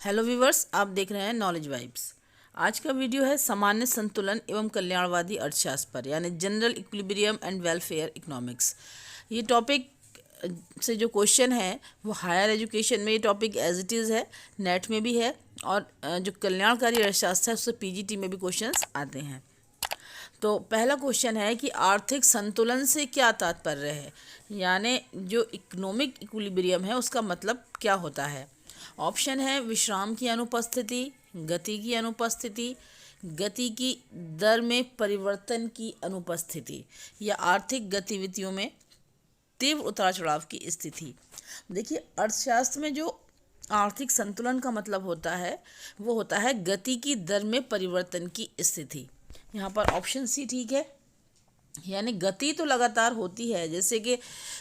Hello viewers, आप देख रहे हैं नॉलेज वाइब्स। आज का वीडियो है सामान्य संतुलन एवं कल्याणवादी अर्थशास्त्र पर, यानी general equilibrium and welfare economics. ये टॉपिक से जो क्वेश्चन है वो हायर एजुकेशन में ये टॉपिक एज इट इज़ है, नेट में भी है, और जो कल्याणकारी अर्थशास्त्र है उससे पीजीटी में भी क्वेश्चंस आते हैं। तो पहला क्वेश्चन है कि आर्थिक संतुलन से क्या तात्पर्य है, यानी जो इकोनॉमिक इक्विलिब्रियम है उसका मतलब क्या होता है। ऑप्शन है विश्राम की अनुपस्थिति, गति की अनुपस्थिति, गति की दर में परिवर्तन की अनुपस्थिति, या आर्थिक गतिविधियों में तीव्र उतार चढ़ाव की स्थिति। देखिए, अर्थशास्त्र में जो आर्थिक संतुलन का मतलब होता है वो होता है गति की दर में परिवर्तन की स्थिति। यहाँ पर ऑप्शन सी ठीक है, यानी गति तो लगातार होती है। जैसे कि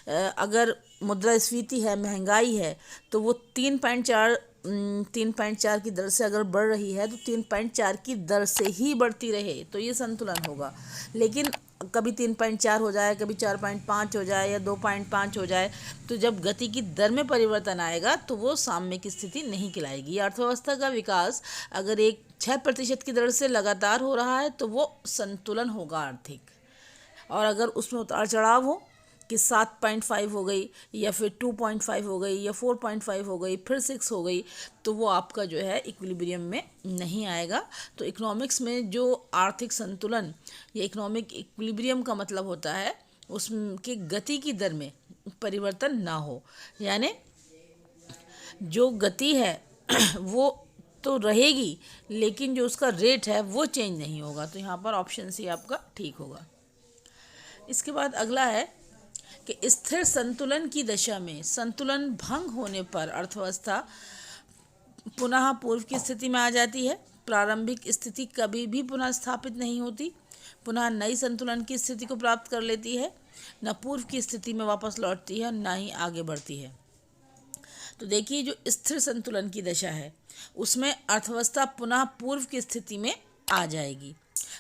अगर मुद्रास्फीति है, महंगाई है, तो वो 3.4 की दर से अगर बढ़ रही है तो 3.4 की दर से ही बढ़ती रहे तो ये संतुलन होगा। लेकिन कभी 3.4 हो जाए, कभी 4.5 हो जाए, या 2.5 हो जाए, तो जब गति की दर में परिवर्तन आएगा तो वो साम्य की स्थिति नहीं कहलाएगी। अर्थव्यवस्था का विकास अगर 6% की दर से लगातार हो रहा है तो वो संतुलन होगा आर्थिक। और अगर उसमें उतार चढ़ाव हो कि 7.5 हो गई, या फिर 2.5 हो गई, या 4.5 हो गई, फिर 6 हो गई, तो वो आपका जो है इक्विलिब्रियम में नहीं आएगा। तो इकोनॉमिक्स में जो आर्थिक संतुलन या इकोनॉमिक इक्विलिब्रियम का मतलब होता है उसकी गति की दर में परिवर्तन ना हो, यानी जो गति है वो तो रहेगी लेकिन जो उसका रेट है वो चेंज नहीं होगा। तो यहाँ पर ऑप्शन सी आपका ठीक होगा। इसके बाद अगला है कि स्थिर संतुलन की दशा में संतुलन भंग होने पर अर्थव्यवस्था पुनः पूर्व की स्थिति में आ जाती है। प्रारंभिक स्थिति कभी भी पुनः स्थापित नहीं होती, पुनः नई संतुलन की स्थिति को प्राप्त कर लेती है, न पूर्व की स्थिति में वापस लौटती है, न ही आगे बढ़ती है। तो देखिए, जो स्थिर संतुलन की दशा है उसमें अर्थव्यवस्था पुनः पूर्व की स्थिति में आ जाएगी।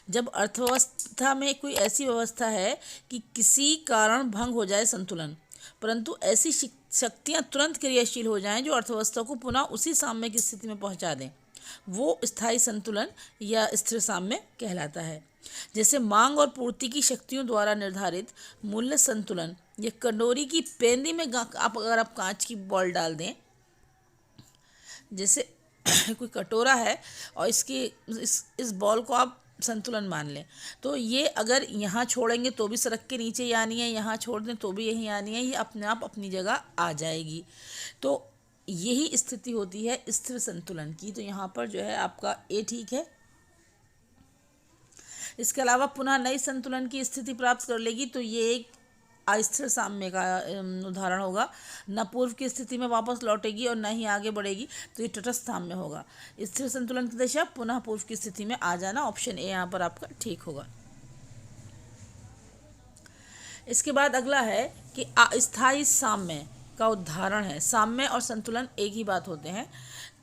जब अर्थव्यवस्था में कोई ऐसी व्यवस्था है कि किसी कारण भंग हो जाए संतुलन, परंतु ऐसी शक्तियां तुरंत क्रियाशील हो जाएं जो अर्थव्यवस्था को पुनः उसी साम्य की स्थिति में पहुंचा दें, वो स्थायी संतुलन या स्थिर साम्य कहलाता है। जैसे मांग और पूर्ति की शक्तियों द्वारा निर्धारित मूल्य संतुलन, या कटोरी की पेंदी में अगर आप कांच की बॉल डाल दें, जैसे कोई कटोरा है और इस बॉल को आप संतुलन मान लें, तो ये अगर यहाँ छोड़ेंगे तो भी सड़क के नीचे ही आनी है, यहाँ छोड़ दें तो भी यहीं आनी है, ये अपने आप अपनी जगह आ जाएगी। तो यही स्थिति होती है स्थिर संतुलन की। तो यहाँ पर जो है आपका ए ठीक है। इसके अलावा पुनः नई संतुलन की स्थिति प्राप्त कर लेगी तो ये एक अस्थिर साम्य का उदाहरण होगा। न पूर्व की स्थिति में वापस लौटेगी और न ही आगे बढ़ेगी, तो ये तटस्थ साम्य होगा। स्थिर संतुलन की दशा पुनः पूर्व की स्थिति में आ जाना, ऑप्शन ए यहाँ पर आपका ठीक होगा। इसके बाद अगला है कि अस्थायी साम्य का उदाहरण है। साम्य और संतुलन एक ही बात होते हैं,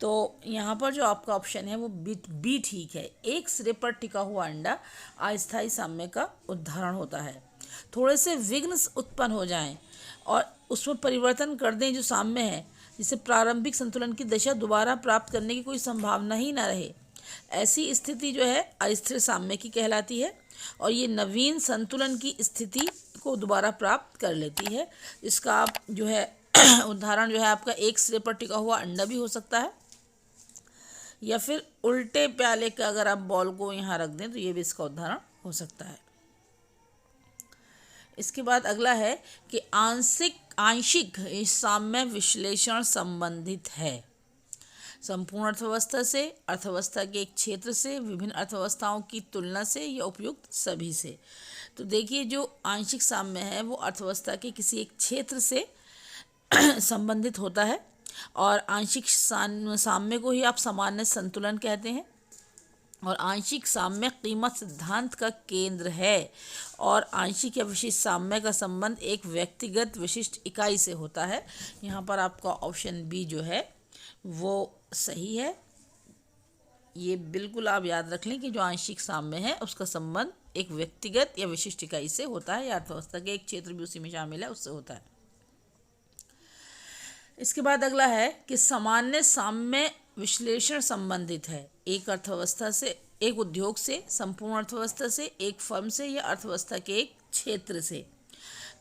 तो यहाँ पर जो आपका ऑप्शन है वो बी ठीक है। एक सिरे पर टिका हुआ अंडा अस्थायी साम्य का उदाहरण होता है। थोड़े से विघ्न उत्पन्न हो जाएं और उसमें परिवर्तन कर दें जो साम्य है, जिससे प्रारंभिक संतुलन की दशा दोबारा प्राप्त करने की कोई संभावना ही ना रहे, ऐसी स्थिति जो है अस्थिर साम्य की कहलाती है। और ये नवीन संतुलन की स्थिति को दोबारा प्राप्त कर लेती है। इसका आप जो है उदाहरण जो है आपका एक सिरे पर टिका हुआ अंडा भी हो सकता है, या फिर उल्टे प्याले का अगर आप बॉल को यहाँ रख दें तो ये भी इसका उदाहरण हो सकता है। इसके बाद अगला है कि आंशिक साम्य विश्लेषण संबंधित है संपूर्ण अर्थव्यवस्था से, अर्थव्यवस्था के एक क्षेत्र से, विभिन्न अर्थव्यवस्थाओं की तुलना से, या उपयुक्त सभी से। तो देखिए, जो आंशिक साम्य है वो अर्थव्यवस्था के किसी एक क्षेत्र से संबंधित होता है, और आंशिक साम्य को ही आप सामान्य संतुलन कहते हैं। और आंशिक साम्य कीमत सिद्धांत का केंद्र है, और आंशिक या विशिष्ट साम्य का संबंध एक व्यक्तिगत विशिष्ट इकाई से होता है। यहाँ पर आपका ऑप्शन बी जो है वो सही है। ये बिल्कुल आप याद रख लें कि जो आंशिक साम्य है उसका संबंध एक व्यक्तिगत या विशिष्ट इकाई से होता है, या अर्थव्यवस्था के एक क्षेत्र भी उसी में शामिल है उससे होता है। इसके बाद अगला है कि सामान्य साम्य विश्लेषण संबंधित है एक अर्थव्यवस्था से, एक उद्योग से, संपूर्ण अर्थव्यवस्था से, एक फर्म से या अर्थव्यवस्था के एक क्षेत्र से।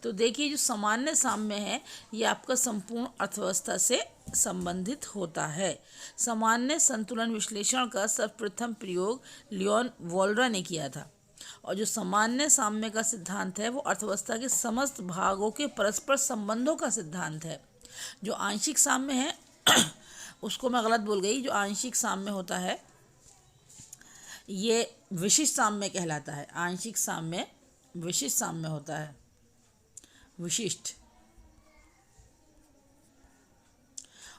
तो देखिए जो सामान्य साम्य है ये आपका संपूर्ण अर्थव्यवस्था से संबंधित होता है। सामान्य संतुलन विश्लेषण का सर्वप्रथम प्रयोग लियोन वोल्रा ने किया था और जो सामान्य साम्य का सिद्धांत है वो अर्थव्यवस्था के समस्त भागों के परस्पर संबंधों का सिद्धांत है। जो आंशिक साम्य है उसको मैं गलत बोल गई, जो आंशिक साम्य होता है ये विशिष्ट साम्य कहलाता है। आंशिक साम्य विशिष्ट साम्य होता है, विशिष्ट,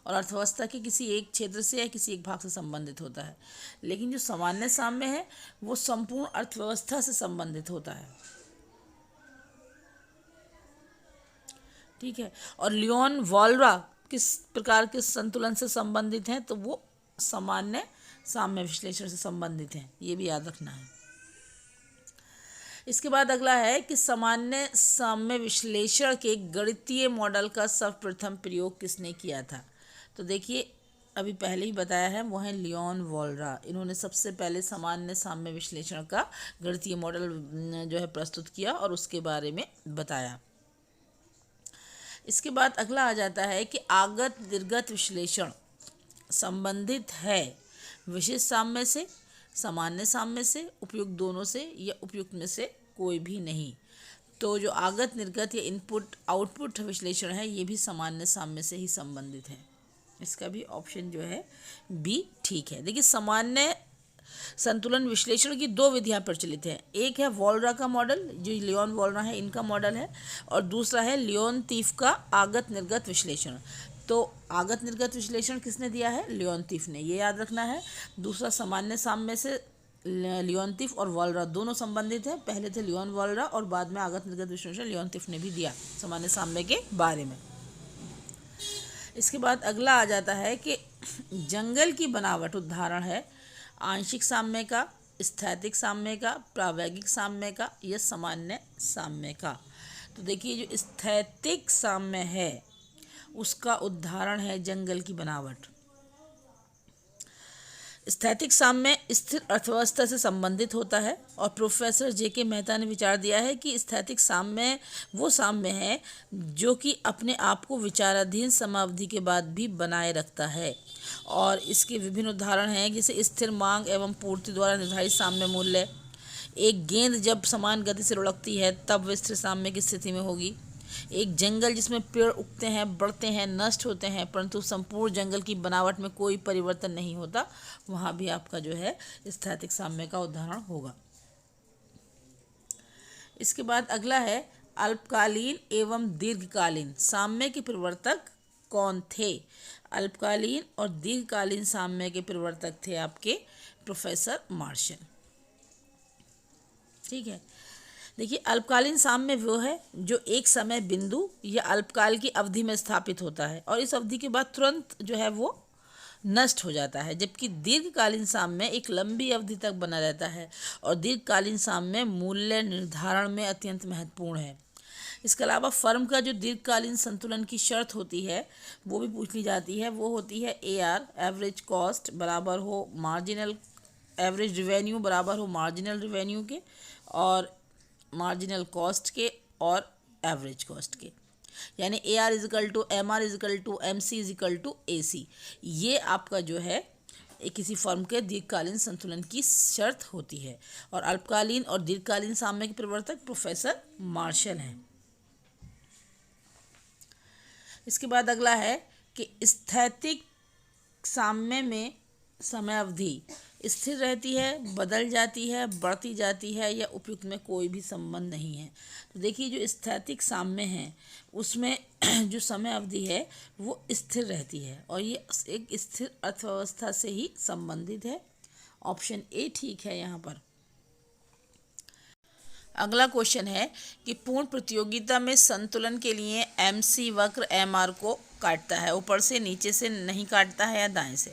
और अर्थव्यवस्था के किसी एक क्षेत्र से या किसी एक भाग से संबंधित होता है। लेकिन जो सामान्य साम्य है वो संपूर्ण अर्थव्यवस्था से संबंधित होता है। ठीक है। और लियोन वोल्रा किस प्रकार के संतुलन से संबंधित हैं, तो वो सामान्य साम्य विश्लेषण से संबंधित हैं, ये भी याद रखना है। इसके बाद अगला है कि सामान्य साम्य विश्लेषण के गणितीय मॉडल का सर्वप्रथम प्रयोग किसने किया था। तो देखिए अभी पहले ही बताया है, वो है लियोन वोल्रा। इन्होंने सबसे पहले सामान्य साम्य विश्लेषण का गणितीय मॉडल जो है प्रस्तुत किया और उसके बारे में बताया। इसके बाद अगला आ जाता है कि आगत निर्गत विश्लेषण संबंधित है विशिष्ट साम्य से, सामान्य साम्य से, उपयुक्त दोनों से या उपयुक्त में से कोई भी नहीं। तो जो आगत निर्गत या इनपुट आउटपुट विश्लेषण है ये भी सामान्य साम्य से ही संबंधित है। इसका भी ऑप्शन जो है बी ठीक है। देखिए सामान्य संतुलन विश्लेषण की दो विधियां प्रचलित हैं। एक है वोल्रा का मॉडल, जो लियोन वोल्रा है इनका मॉडल है, और दूसरा है लियोनतीफ का आगत निर्गत विश्लेषण। तो आगत निर्गत विश्लेषण किसने दिया है, लियोनतीफ ने, ये याद रखना है। दूसरा सामान्य साम्य से लियोनतीफ और वोल्रा दोनों संबंधित है। पहले थे लियोन वोल्रा और बाद में आगत निर्गत विश्लेषण लियोनतीफ ने भी दिया सामान्य साम्य के बारे में। इसके बाद अगला आ जाता है कि जंगल की बनावट उदाहरण है आंशिक साम्य का, स्थैतिक साम्य का, प्रावैगिक साम्य का या सामान्य साम्य का। तो देखिए जो स्थैतिक साम्य है उसका उदाहरण है जंगल की बनावट। स्थैतिक साम्य स्थिर अर्थव्यवस्था से संबंधित होता है और प्रोफेसर जे.के. मेहता ने विचार दिया है कि स्थैतिक साम्य वो साम्य है जो कि अपने आप को विचाराधीन समावधि के बाद भी बनाए रखता है। और इसके विभिन्न उदाहरण हैं जैसे स्थिर मांग एवं पूर्ति द्वारा निर्धारित साम्य मूल्य। एक गेंद जब समान गति से लुढ़कती है तब वह स्थिर साम्य की स्थिति में होगी। एक जंगल जिसमें पेड़ उगते हैं, बढ़ते हैं, नष्ट होते हैं परंतु संपूर्ण जंगल की बनावट में कोई परिवर्तन नहीं होता, वहाँ भी आपका जो है स्थैतिक साम्य का उदाहरण होगा। इसके बाद अगला है अल्पकालीन एवं दीर्घकालीन साम्य के प्रवर्तक कौन थे। अल्पकालीन और दीर्घकालीन साम्य के प्रवर्तक थे आपके प्रोफेसर मार्शल। ठीक है। देखिए अल्पकालीन साम्य वो है जो एक समय बिंदु या अल्पकाल की अवधि में स्थापित होता है और इस अवधि के बाद तुरंत जो है वो नष्ट हो जाता है, जबकि दीर्घकालीन साम्य एक लंबी अवधि तक बना रहता है और दीर्घकालीन साम्य मूल्य निर्धारण में अत्यंत महत्वपूर्ण है। इसके अलावा फर्म का जो दीर्घकालीन संतुलन की शर्त होती है वो भी पूछ ली जाती है। वो होती है AR एवरेज कॉस्ट बराबर हो मार्जिनल एवरेज रिवेन्यू बराबर हो मार्जिनल रिवेन्यू के और मार्जिनल कॉस्ट के और एवरेज कॉस्ट के, यानी AR is equal to MR is equal to MC is equal to AC। ये आपका जो है किसी फर्म के दीर्घकालीन संतुलन की शर्त होती है और अल्पकालीन और दीर्घकालीन साम्य के प्रवर्तक प्रोफेसर मार्शल हैं। इसके बाद अगला है कि स्थैतिक साम्य में समय अवधि स्थिर रहती है, बदल जाती है, बढ़ती जाती है या उपयुक्त में कोई भी संबंध नहीं है। तो देखिए जो स्थैतिक साम्य है उसमें जो समय अवधि है वो स्थिर रहती है और ये एक स्थिर अर्थव्यवस्था से ही संबंधित है। ऑप्शन ए ठीक है यहाँ पर। अगला क्वेश्चन है कि पूर्ण प्रतियोगिता में संतुलन के लिए MC वक्र MR को काटता है, ऊपर से नीचे से नहीं काटता है या दाएं से।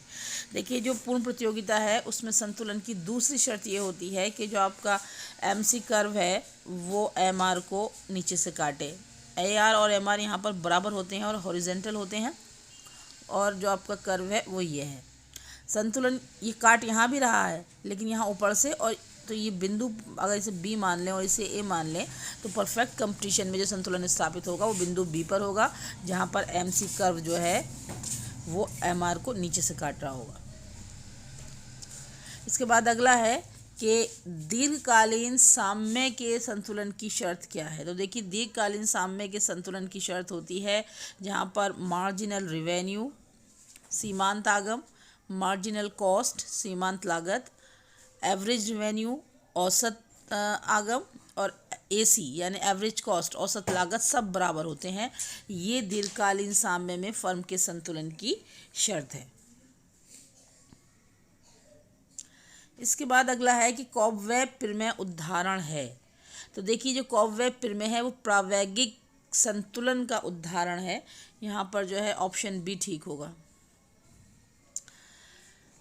देखिए जो पूर्ण प्रतियोगिता है उसमें संतुलन की दूसरी शर्त ये होती है कि जो आपका MC कर्व है वो MR को नीचे से काटे। AR और MR यहाँ पर बराबर होते हैं और हॉरिजेंटल होते हैं और जो आपका कर्व है वो ये है। संतुलन, ये काट यहाँ भी रहा है लेकिन यहाँ ऊपर से, और तो ये बिंदु अगर इसे बी मान लें और इसे ए मान लें तो परफेक्ट कंपटीशन में जो संतुलन स्थापित होगा वो बिंदु बी पर होगा, जहाँ पर एम सी कर्व जो है वो एम आर को नीचे से काट रहा होगा। इसके बाद अगला है कि दीर्घकालीन साम्य के संतुलन की शर्त क्या है। तो देखिए, दीर्घकालीन साम्य के संतुलन की शर्त होती है जहाँ पर मार्जिनल रिवेन्यू सीमांत आगम, मार्जिनल कॉस्ट सीमांत लागत, एवरेज रिवेन्यू औसत आगम और एसी यानी एवरेज कॉस्ट औसत लागत सब बराबर होते हैं। ये दीर्घकालीन साम्य में फर्म के संतुलन की शर्त है। इसके बाद अगला है कि कॉबवेब प्रमेय उदाहरण है। तो देखिए, जो कॉबवेब प्रमेय है वो प्रावैगिक संतुलन का उदाहरण है। यहाँ पर जो है ऑप्शन बी ठीक होगा।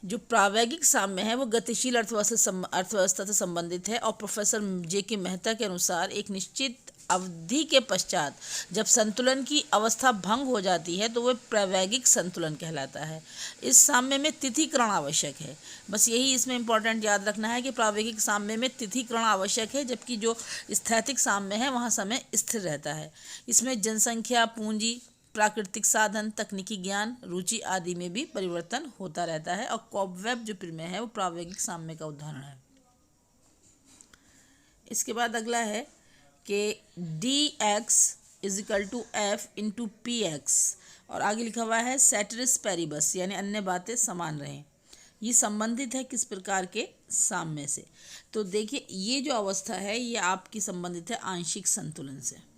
जो प्रावैगिक साम्य है वो गतिशील अर्थव्यवस्था से संबंधित है और प्रोफेसर जे के मेहता के अनुसार एक निश्चित अवधि के पश्चात जब संतुलन की अवस्था भंग हो जाती है तो वह प्रावैगिक संतुलन कहलाता है। इस साम्य में तिथिकरण आवश्यक है। बस यही इसमें इंपॉर्टेंट याद रखना है कि प्रावैगिक साम्य में तिथिकरण आवश्यक है, जबकि जो स्थैतिक साम्य है वहाँ समय स्थिर रहता है। इसमें जनसंख्या, पूंजी, प्राकृतिक साधन, तकनीकी ज्ञान, रुचि आदि में भी परिवर्तन होता रहता है। और कॉबवेब जो प्रमेय है वो प्रावैगिक साम्य का उदाहरण है। इसके बाद अगला है कि dx = f × px और आगे लिखा हुआ है सेटरिस पेरिबस यानी अन्य बातें समान रहें। ये संबंधित है किस प्रकार के साम्य से। तो देखिए, ये जो अवस्था है ये आपकी संबंधित है आंशिक संतुलन से।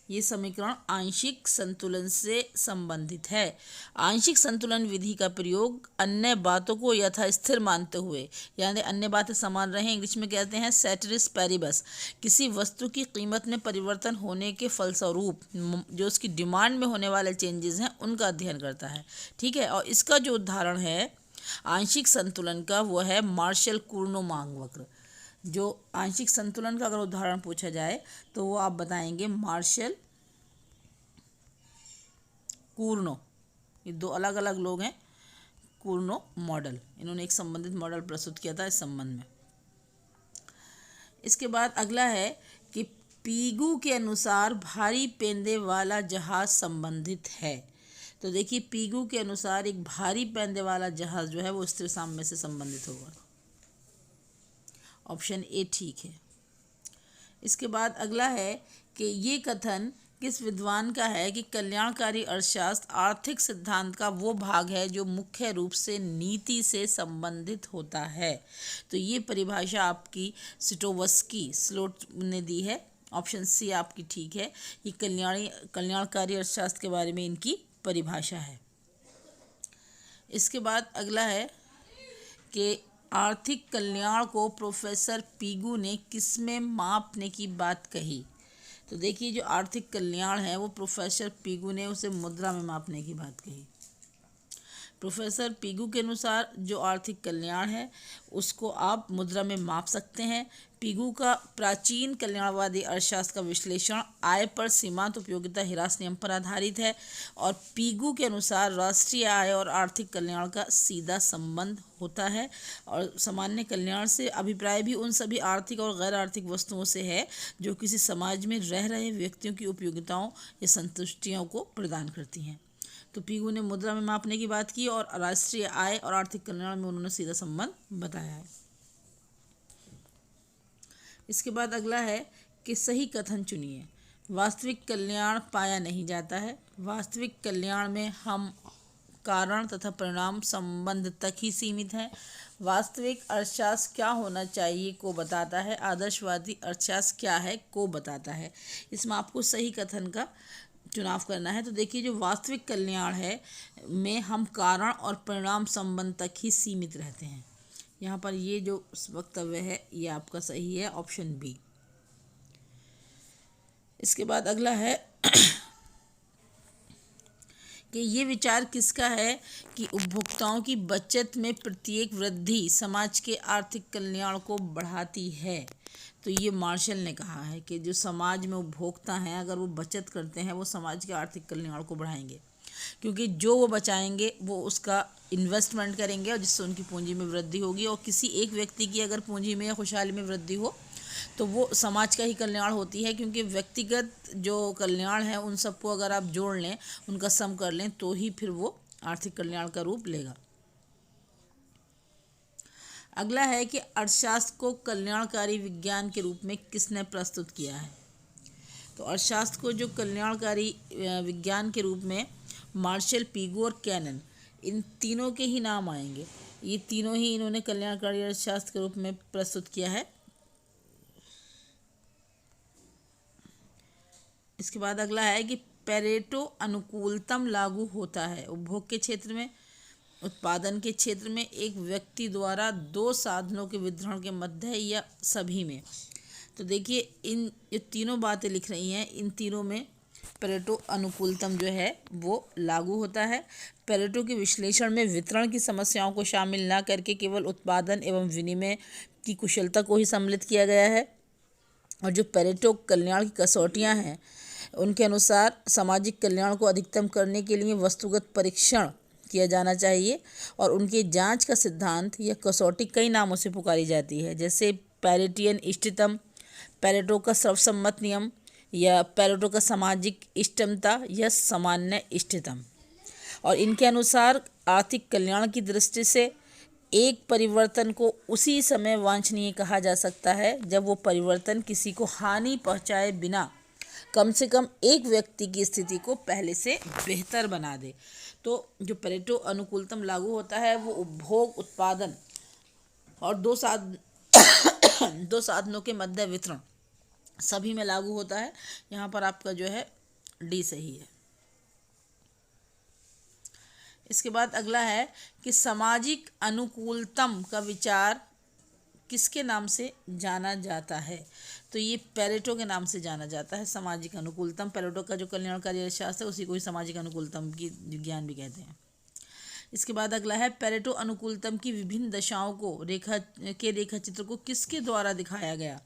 ये समीकरण आंशिक संतुलन से संबंधित है। आंशिक संतुलन विधि का प्रयोग अन्य बातों को यथास्थिर मानते हुए, यानी अन्य बातें समान रहें, इंग्लिश में कहते हैं सेटरिस पेरिबस, किसी वस्तु की कीमत में परिवर्तन होने के फलस्वरूप जो उसकी डिमांड में होने वाले चेंजेस हैं उनका अध्ययन करता है। ठीक है, और इसका जो उदाहरण है आंशिक संतुलन का वो है मार्शल कूर्नो मांग वक्र। जो आंशिक संतुलन का अगर उदाहरण पूछा जाए तो वो आप बताएंगे मार्शल कूर्नो। ये दो अलग अलग लोग हैं, कूर्नो मॉडल, इन्होंने एक संबंधित मॉडल प्रस्तुत किया था इस संबंध में। इसके बाद अगला है कि पीगू के अनुसार भारी पेंदे वाला जहाज संबंधित है। तो देखिए, पीगू के अनुसार एक भारी पेंदे वाला जहाज जो है वो स्थिर साम्य से संबंधित होगा। ऑप्शन ए ठीक है। इसके बाद अगला है कि ये कथन किस विद्वान का है कि कल्याणकारी अर्थशास्त्र आर्थिक सिद्धांत का वो भाग है जो मुख्य रूप से नीति से संबंधित होता है। तो ये परिभाषा आपकी स्लोट ने दी है। ऑप्शन सी आपकी ठीक है। ये कल्याणकारी अर्थशास्त्र के बारे में इनकी परिभाषा है। इसके बाद अगला है कि आर्थिक कल्याण को प्रोफेसर पीगू ने किसमें मापने की बात कही। तो देखिए, जो आर्थिक कल्याण है वो प्रोफेसर पीगू ने उसे मुद्रा में मापने की बात कही। प्रोफेसर पीगू के अनुसार जो आर्थिक कल्याण है उसको आप मुद्रा में माप सकते हैं। पीगू का प्राचीन कल्याणवादी अर्थशास्त्र का विश्लेषण आय पर सीमांत उपयोगिता ह्रास नियम पर आधारित है और पीगू के अनुसार राष्ट्रीय आय और आर्थिक कल्याण का सीधा संबंध होता है। और सामान्य कल्याण से अभिप्राय भी उन सभी आर्थिक और गैर आर्थिक वस्तुओं से है जो किसी समाज में रह रहे व्यक्तियों की उपयोगिताओं या संतुष्टियों को प्रदान करती हैं। तो पीगू ने मुद्रा में मापने की बात की और राष्ट्रीय आय और आर्थिक कल्याण में उन्होंने सीधा संबंध बताया है। इसके बाद अगला है कि सही कथन चुनिए। वास्तविक कल्याण पाया नहीं जाता है। वास्तविक कल्याण में हम कारण तथा परिणाम संबंध तक ही सीमित हैं। वास्तविक अर्थशास्त्र क्या होना चाहिए को बताता है। आदर्शवादी अर्थशास्त्र क्या है को बताता है। इसमें आपको सही कथन का चुनाव करना है। तो देखिए, जो वास्तविक कल्याण है में हम कारण और परिणाम संबंध तक ही सीमित रहते हैं। यहाँ पर ये जो वक्तव्य है ये आपका सही है, ऑप्शन बी। इसके बाद अगला है कि ये विचार किसका है कि उपभोक्ताओं की बचत में प्रत्येक वृद्धि समाज के आर्थिक कल्याण को बढ़ाती है। तो ये मार्शल ने कहा है कि जो समाज में उपभोक्ता हैं अगर वो बचत करते हैं वो समाज के आर्थिक कल्याण को बढ़ाएंगे। क्योंकि जो वो बचाएंगे वो उसका इन्वेस्टमेंट करेंगे और जिससे उनकी पूंजी में वृद्धि होगी। और किसी एक व्यक्ति की अगर पूंजी में या खुशहाली में वृद्धि हो तो वो समाज का ही कल्याण होती है, क्योंकि व्यक्तिगत जो कल्याण है उन सबको अगर आप जोड़ लें, उनका सम कर लें, तो ही फिर वो आर्थिक कल्याण का रूप लेगा। अगला है कि अर्थशास्त्र को कल्याणकारी विज्ञान के रूप में किसने प्रस्तुत किया है। तो अर्थशास्त्र को जो कल्याणकारी विज्ञान के रूप में मार्शल, पीगू और कैनन, इन तीनों के ही नाम आएंगे। ये तीनों ही इन्होंने कल्याणकारी अर्थशास्त्र के रूप में प्रस्तुत किया है। इसके बाद अगला है कि पेरेटो अनुकूलतम लागू होता है उपभोग के क्षेत्र में, उत्पादन के क्षेत्र में, एक व्यक्ति द्वारा दो साधनों के वितरण के मध्य या सभी में। तो देखिए इन ये तीनों बातें लिख रही हैं, इन तीनों में पेरेटो अनुकूलतम जो है वो लागू होता है। पेरेटो के विश्लेषण में वितरण की समस्याओं को शामिल ना करके केवल उत्पादन एवं विनिमय की कुशलता को ही सम्मिलित किया गया है। और जो पेरेटो कल्याण की कसौटियाँ हैं उनके अनुसार सामाजिक कल्याण को अधिकतम करने के लिए वस्तुगत परीक्षण किया जाना चाहिए और उनकी जांच का सिद्धांत या कसौटी कई नामों से पुकारी जाती है, जैसे पेरेटियन इष्टतम, पेरेटो का सर्वसम्मत नियम या पेरेटो का सामाजिक इष्टतमता या सामान्य इष्टतम। और इनके अनुसार आर्थिक कल्याण की दृष्टि से एक परिवर्तन को उसी समय वांछनीय कहा जा सकता है जब वो परिवर्तन किसी को हानि पहुंचाए बिना कम से कम एक व्यक्ति की स्थिति को पहले से बेहतर बना दे। तो जो पेरेटो अनुकूलतम लागू होता है वो उपभोग, उत्पादन और दो साधनों के मध्य वितरण सभी में लागू होता है। यहाँ पर आपका जो है डी सही है। इसके बाद अगला है कि सामाजिक अनुकूलतम का विचार किसके नाम से जाना जाता है। तो ये पेरेटो के नाम से जाना जाता है। सामाजिक अनुकूलतम, पेरेटो का जो कल्याणकारी अर्थशास्त्र है उसी को ही सामाजिक अनुकूलतम की विज्ञान भी कहते हैं। इसके बाद अगला है पेरेटो अनुकूलतम की विभिन्न दशाओं को रेखा चित्र को किसके द्वारा दिखाया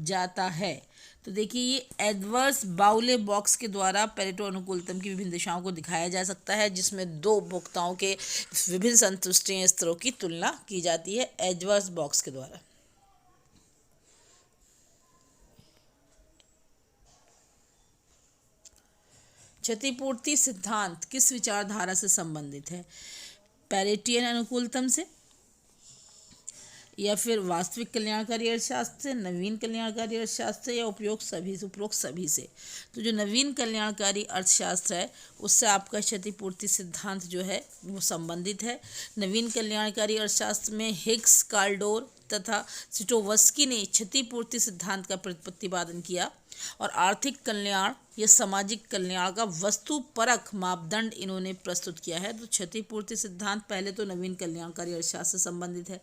जाता है। तो देखिए ये एडवर्स बाउले बॉक्स के द्वारा पेरेटो अनुकूलतम की विभिन्न दिशाओं को दिखाया जा सकता है, जिसमें दो उपभोक्ताओं के विभिन्न संतुष्टि स्तरों की तुलना की जाती है एडवर्स बॉक्स के द्वारा। क्षतिपूर्ति सिद्धांत किस विचारधारा से संबंधित है। पेरेटियन अनुकूलतम से, या फिर वास्तविक कल्याणकारी अर्थशास्त्र से, नवीन कल्याणकारी अर्थशास्त्र या उपरोक्त सभी से। तो जो नवीन कल्याणकारी अर्थशास्त्र है उससे आपका क्षतिपूर्ति सिद्धांत जो है वो संबंधित है। नवीन कल्याणकारी अर्थशास्त्र में हिग्स, काल्डोर तथा सिटोवस्की ने क्षतिपूर्ति सिद्धांत का प्रतिपादन किया और आर्थिक कल्याण या सामाजिक कल्याण का वस्तुपरक मापदंड इन्होंने प्रस्तुत किया है। तो क्षतिपूर्ति सिद्धांत पहले तो नवीन कल्याणकारी अर्थशास्त्र से संबंधित है,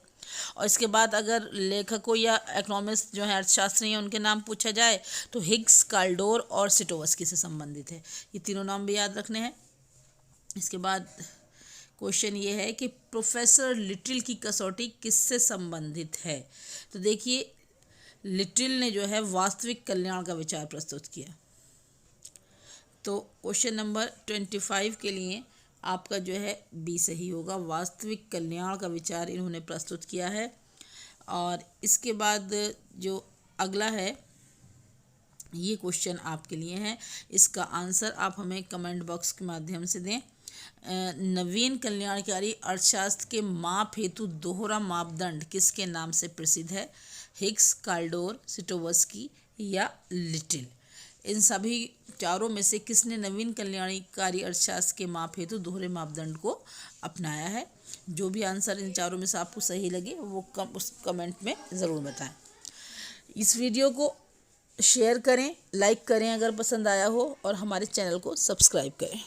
और इसके बाद अगर लेखकों या इकोनॉमिस्ट जो है अर्थशास्त्री हैं उनके नाम पूछा जाए तो हिग्स, काल्डोर और सिटोवस्की से संबंधित है। ये तीनों नाम भी याद रखने हैं। इसके बाद क्वेश्चन ये है कि प्रोफेसर लिटिल की कसौटी किससे संबंधित है। तो देखिए लिटिल ने जो है वास्तविक कल्याण का विचार प्रस्तुत किया। तो क्वेश्चन नंबर 25 के लिए आपका जो है बी सही होगा। वास्तविक कल्याण का विचार इन्होंने प्रस्तुत किया है। और इसके बाद जो अगला है ये क्वेश्चन आपके लिए है, इसका आंसर आप हमें कमेंट बॉक्स के माध्यम से दें। नवीन कल्याणकारी अर्थशास्त्र के माप हेतु दोहरा मापदंड किसके नाम से प्रसिद्ध है। हिग्स, काल्डोर, सिटोवस्की या लिटिल। इन सभी चारों में से किसने नवीन कल्याणकारी अर्थशास्त्र के माप हेतु दोहरे मापदंड को अपनाया है। जो भी आंसर इन चारों में से आपको सही लगे वो उस कमेंट में ज़रूर बताएं। इस वीडियो को शेयर करें, लाइक करें अगर पसंद आया हो, और हमारे चैनल को सब्सक्राइब करें।